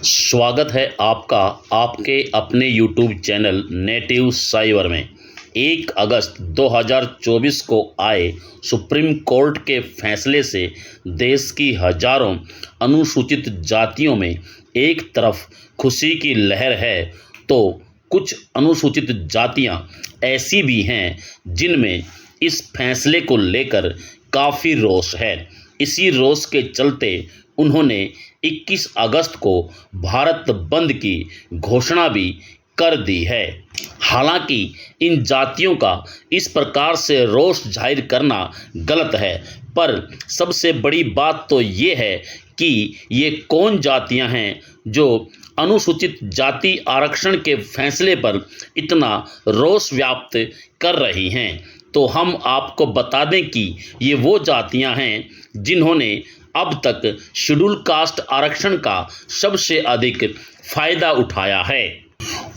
स्वागत है आपका आपके अपने YouTube चैनल नेटिव साइबर में। 1 अगस्त 2024 को आए सुप्रीम कोर्ट के फैसले से देश की हजारों अनुसूचित जातियों में एक तरफ खुशी की लहर है तो कुछ अनुसूचित जातियां ऐसी भी हैं जिनमें इस फैसले को लेकर काफ़ी रोष है। इसी रोष के चलते उन्होंने 21 अगस्त को भारत बंद की घोषणा भी कर दी है। हालांकि इन जातियों का इस प्रकार से रोष जाहिर करना गलत है, पर सबसे बड़ी बात तो ये है कि ये कौन जातियां हैं जो अनुसूचित जाति आरक्षण के फैसले पर इतना रोष व्याप्त कर रही हैं। तो हम आपको बता दें कि ये वो जातियां हैं जिन्होंने अब तक शेड्यूल कास्ट आरक्षण का सबसे अधिक फ़ायदा उठाया है।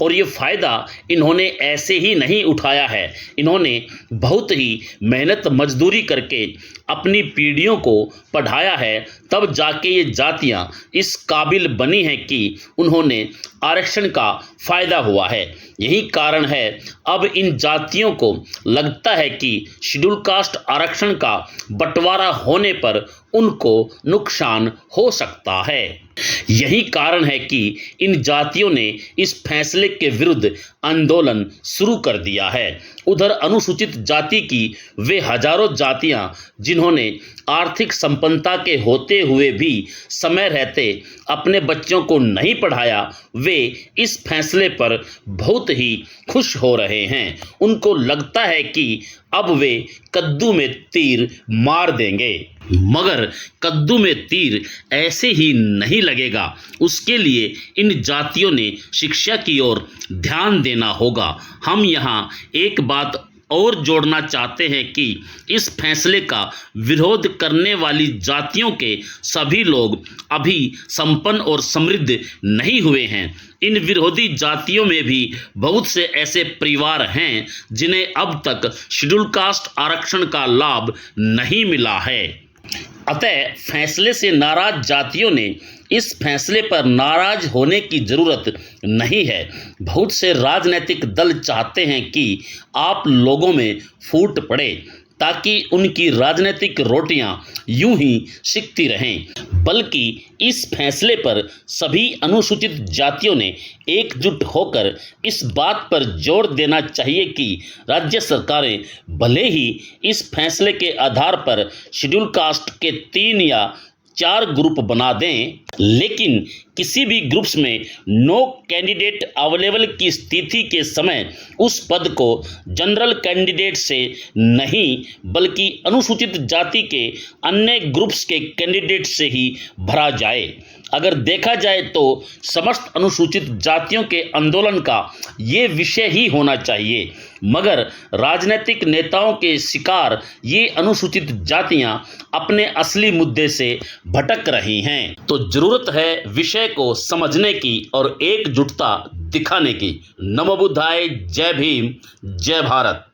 और ये फ़ायदा इन्होंने ऐसे ही नहीं उठाया है, इन्होंने बहुत ही मेहनत मजदूरी करके अपनी पीढ़ियों को पढ़ाया है, तब जाके ये जातियां इस काबिल बनी हैं कि उन्होंने आरक्षण का फ़ायदा हुआ है। यही कारण है अब इन जातियों को लगता है कि शेड्यूल कास्ट आरक्षण का बंटवारा होने पर उनको नुकसान हो सकता है। यही कारण है कि इन जातियों ने इस फैसले के विरुद्ध आंदोलन शुरू कर दिया है। उधर अनुसूचित जाति की वे हजारों जातियां जिन्होंने आर्थिक संपन्नता के होते हुए भी समय रहते अपने बच्चों को नहीं पढ़ाया, वे इस फैसले पर बहुत ही खुश हो रहे हैं। उनको लगता है कि अब वे कद्दू में तीर मार देंगे, मगर कद्दू में तीर ऐसे ही नहीं लगेगा। उसके लिए इन जातियों ने शिक्षा की ओर ध्यान देना होगा। हम यहाँ एक बात और जोड़ना चाहते हैं कि इस फैसले का विरोध करने वाली जातियों के सभी लोग अभी संपन्न और समृद्ध नहीं हुए हैं। इन विरोधी जातियों में भी बहुत से ऐसे परिवार हैं जिन्हें अब तक शेड्यूल कास्ट आरक्षण का लाभ नहीं मिला है। अतः फैसले से नाराज जातियों ने इस फैसले पर नाराज होने की जरूरत नहीं है। बहुत से राजनीतिक दल चाहते हैं कि आप लोगों में फूट पड़े ताकि उनकी राजनीतिक रोटियां यूं ही सिकती रहें, बल्कि इस फैसले पर सभी अनुसूचित जातियों ने एकजुट होकर इस बात पर जोर देना चाहिए कि राज्य सरकारें भले ही इस फैसले के आधार पर शेड्यूल कास्ट के 3 या 4 ग्रुप बना दें, लेकिन किसी भी ग्रुप्स में नो कैंडिडेट अवेलेबल की स्थिति के समय उस पद को जनरल कैंडिडेट से नहीं बल्कि अनुसूचित जाति के अन्य ग्रुप्स के कैंडिडेट से ही भरा जाए। अगर देखा जाए तो समस्त अनुसूचित जातियों के आंदोलन का ये विषय ही होना चाहिए, मगर राजनीतिक नेताओं के शिकार ये अनुसूचित जातियां अपने असली मुद्दे से भटक रही हैं। तो जरूरत है विषय को समझने की और एकजुटता दिखाने की। नमो बुद्धाय, जय भीम, जय भारत।